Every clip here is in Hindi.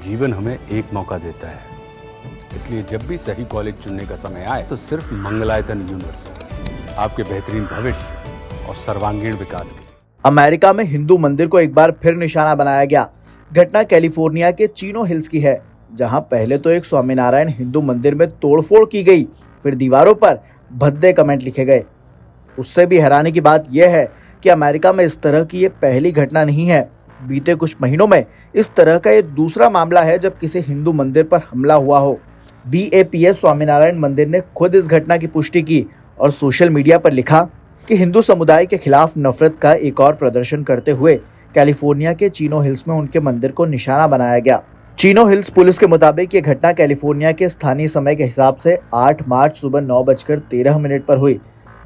जीवन हमें एक मौका देता है, इसलिए जब भी सही कॉलेज चुनने का समय आए तो सिर्फ मंगलायतन यूनिवर्सिटी आपके बेहतरीन भविष्य और सर्वांगीण विकास के लिए। अमेरिका में हिंदू मंदिर को एक बार फिर निशाना बनाया गया। घटना कैलिफोर्निया के चीनो हिल्स की है, जहां पहले तो एक स्वामीनारायण हिंदू मंदिर में तोड़फोड़ की गई, फिर दीवारों पर भद्दे कमेंट लिखे गए। उससे भी हैरानी की बात यह है कि अमेरिका में इस तरह की ये पहली घटना नहीं है। बीते कुछ महीनों में इस तरह का ये दूसरा मामला है जब किसी हिंदू मंदिर पर हमला हुआ हो। BAPS स्वामीनारायण मंदिर ने खुद इस घटना की पुष्टि की और सोशल मीडिया पर लिखा कि हिंदू समुदाय के खिलाफ नफरत का एक और प्रदर्शन करते हुए कैलिफोर्निया के चीनो हिल्स में उनके मंदिर को निशाना बनाया गया। चीनो हिल्स पुलिस के मुताबिक ये घटना कैलिफोर्निया के स्थानीय समय के हिसाब से 8 मार्च सुबह 9:13 पर हुई।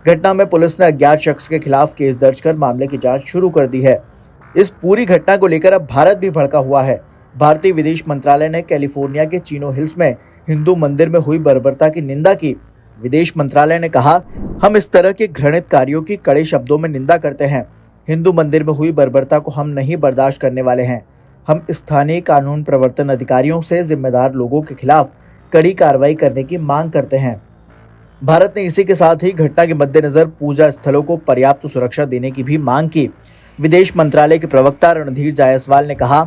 घटना में पुलिस ने अज्ञात शख्स के खिलाफ केस दर्ज कर मामले की जांच शुरू कर दी है। इस पूरी घटना को लेकर अब भारत भी भड़का हुआ है। भारतीय विदेश मंत्रालय ने कैलिफोर्निया के चीनो हिल्स में हिंदू मंदिर में हुई बर्बरता की निंदा की। विदेश मंत्रालय ने कहा, हम इस तरह के घृणित कार्यों की कड़े शब्दों में निंदा करते हैं। हिंदू मंदिर में हुई बर्बरता को हम नहीं बर्दाश्त करने वाले हैं। हम स्थानीय कानून प्रवर्तन अधिकारियों से जिम्मेदार लोगों के खिलाफ कड़ी कार्रवाई करने की मांग करते हैं। भारत ने इसी के साथ ही घटना के मद्देनजर पूजा स्थलों को पर्याप्त सुरक्षा देने की भी मांग की। विदेश मंत्रालय के प्रवक्ता रणधीर जायसवाल ने कहा,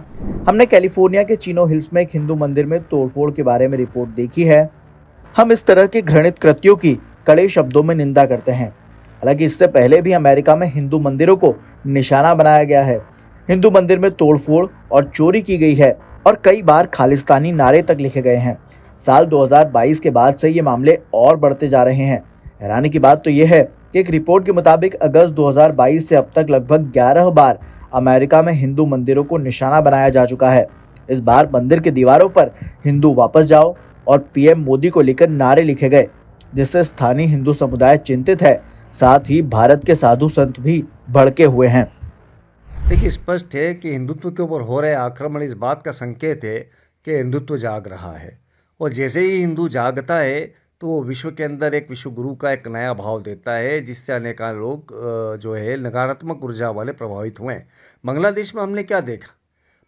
हमने कैलिफोर्निया के चीनो हिल्स में एक हिंदू मंदिर में तोड़फोड़ के बारे में रिपोर्ट देखी है। हम इस तरह के घृणित कृत्यों की कड़े शब्दों में निंदा करते हैं। हालांकि इससे पहले भी अमेरिका में हिंदू मंदिरों को निशाना बनाया गया है। हिंदू मंदिर में तोड़फोड़ और चोरी की गई है और कई बार खालिस्तानी नारे तक लिखे गए हैं। साल 2022 के बाद से ये मामले और बढ़ते जा रहे हैं। हैरानी की बात तो यह है कि एक रिपोर्ट के मुताबिक अगस्त 2022 से अब तक लगभग 11 बार अमेरिका में हिंदू मंदिरों को निशाना बनाया जा चुका है। इस बार मंदिर की दीवारों पर हिंदू वापस जाओ और PM मोदी को लेकर नारे लिखे गए, जिससे स्थानीय हिंदू समुदाय चिंतित है। साथ ही भारत के साधु संत भी भड़के हुए हैं। देखिए, स्पष्ट है कि हिंदुत्व के ऊपर हो रहे आक्रमण इस बात का संकेत है कि हिंदुत्व जाग रहा है, और जैसे ही हिंदू जागता है तो वो विश्व के अंदर एक विश्व गुरु का एक नया भाव देता है, जिससे अनेक लोग जो है नकारात्मक ऊर्जा वाले प्रभावित हुए हैं। बांग्लादेश में हमने क्या देखा?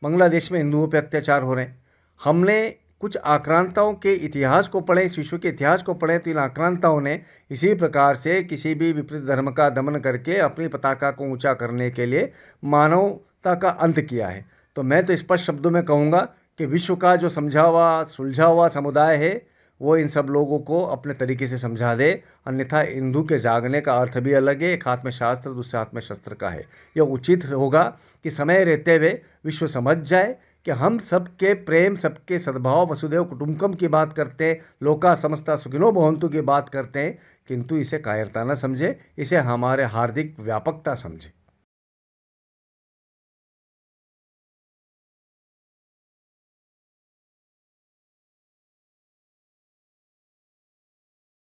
बांग्लादेश में हिंदुओं पे अत्याचार हो रहे हैं। हमने कुछ आक्रांताओं के इतिहास को पढ़े, इस विश्व के इतिहास को पढ़े, तो इन आक्रांताओं ने इसी प्रकार से किसी भी विपरीत धर्म का दमन करके अपनी पताका को ऊंचा करने के लिए मानवता का अंत किया है। तो मैं तो स्पष्ट शब्दों में कहूँगा कि विश्व का जो समझा हुआ सुलझा हुआ समुदाय है वो इन सब लोगों को अपने तरीके से समझा दे, अन्यथा हिंदू के जागने का अर्थ भी अलग है। एक हाथ में शास्त्र, दूसरे हाथ में शस्त्र का है। यह उचित होगा कि समय रहते हुए विश्व समझ जाए कि हम सबके प्रेम, सबके सद्भाव, वसुधैव कुटुंबकम की बात करते हैं, लोका समस्ता सुखिनो भवन्तु की बात करते हैं, किंतु इसे कायरता न समझे, इसे हमारे हार्दिक व्यापकता समझे।